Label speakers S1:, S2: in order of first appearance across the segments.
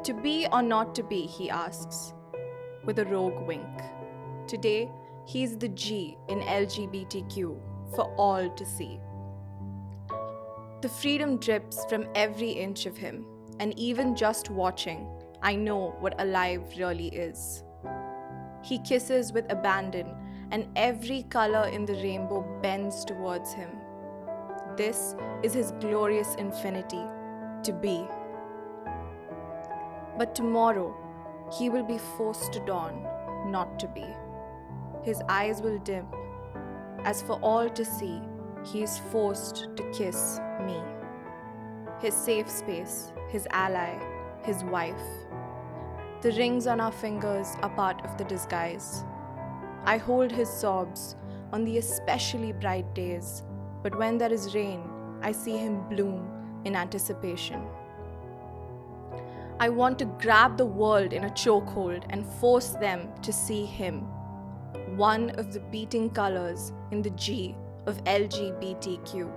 S1: To be or not to be, he asks, with a rogue wink. Today, he's the G in LGBTQ for all to see. The freedom drips from every inch of him, and even just watching, I know what alive really is. He kisses with abandon, and every color in the rainbow bends towards him. This is his glorious infinity, to be. But tomorrow, he will be forced to dawn, not to be. His eyes will dim. As for all to see, he is forced to kiss me. His safe space, his ally, his wife. The rings on our fingers are part of the disguise. I hold his sobs on the especially bright days, but when there is rain, I see him bloom in anticipation. I want to grab the world in a chokehold and force them to see him, one of the beating colors in the G of LGBTQ.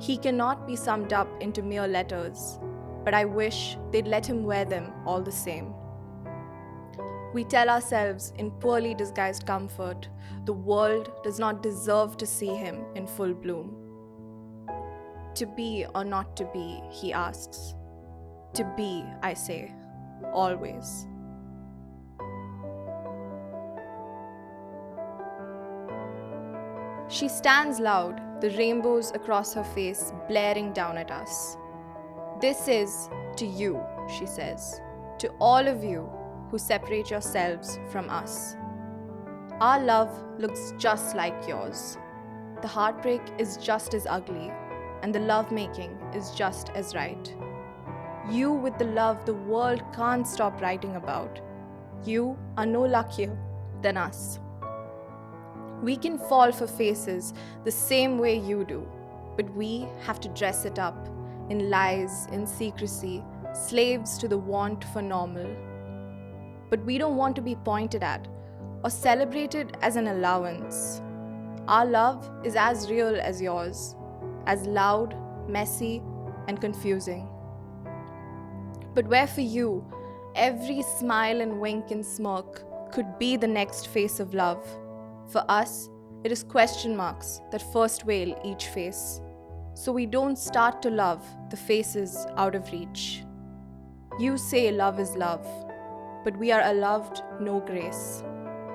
S1: He cannot be summed up into mere letters, but I wish they'd let him wear them all the same. We tell ourselves in poorly disguised comfort, the world does not deserve to see him in full bloom. To be or not to be, he asks. To be, I say, always. She stands loud, the rainbows across her face blaring down at us. This is to you, she says, to all of you who separate yourselves from us. Our love looks just like yours. The heartbreak is just as ugly, and the lovemaking is just as right. You with the love the world can't stop writing about. You are no luckier than us. We can fall for faces the same way you do, but we have to dress it up in lies, in secrecy, slaves to the want for normal. But we don't want to be pointed at or celebrated as an allowance. Our love is as real as yours, as loud, messy, and confusing. But where for you, every smile and wink and smirk could be the next face of love. For us, it is question marks that first veil each face, so we don't start to love the faces out of reach. You say love is love, but we are allowed no grace.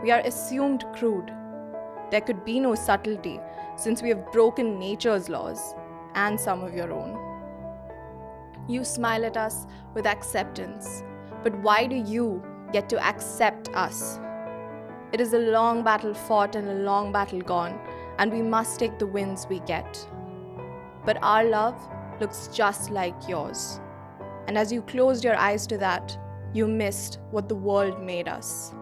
S1: We are assumed crude. There could be no subtlety since we have broken nature's laws and some of your own. You smile at us with acceptance, but why do you get to accept us? It is a long battle fought and a long battle gone, and we must take the wins we get. But our love looks just like yours. And as you closed your eyes to that, you missed what the world made us.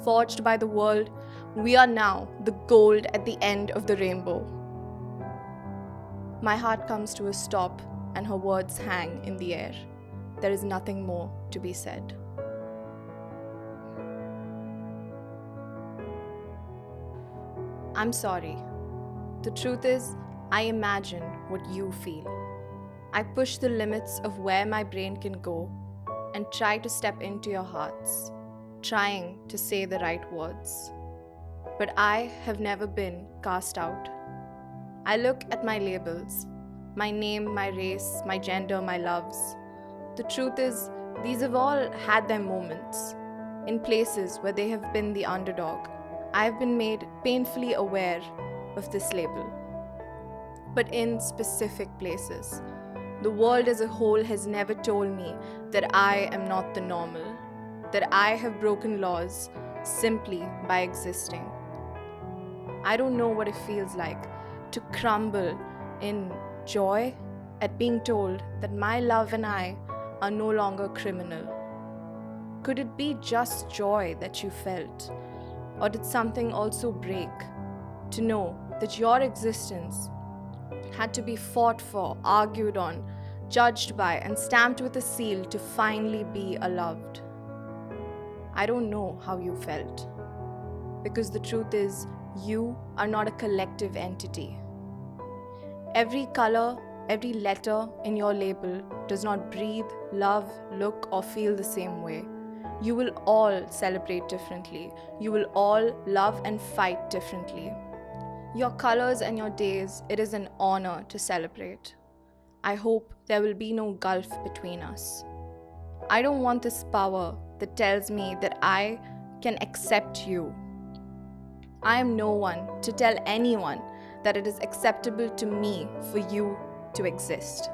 S1: Forged by the world, we are now the gold at the end of the rainbow. My heart comes to a stop, and her words hang in the air. There is nothing more to be said. I'm sorry. The truth is, I imagine what you feel. I push the limits of where my brain can go and try to step into your hearts, trying to say the right words. But I have never been cast out. I look at my labels, my name, my race, my gender, my loves. The truth is, these have all had their moments. In places where they have been the underdog, I have been made painfully aware of this label. But in specific places, the world as a whole has never told me that I am not the normal, that I have broken laws simply by existing. I don't know what it feels like to crumble in joy at being told that my love and I are no longer criminal. Could it be just joy that you felt? Or did something also break? To know that your existence had to be fought for, argued on, judged by, and stamped with a seal to finally be loved. I don't know how you felt. Because the truth is, you are not a collective entity. Every color, every letter in your label does not breathe, love, look, or feel the same way. You will all celebrate differently. You will all love and fight differently. Your colors and your days, it is an honor to celebrate. I hope there will be no gulf between us. I don't want this power that tells me that I can accept you. I am no one to tell anyone that it is acceptable to me for you to exist.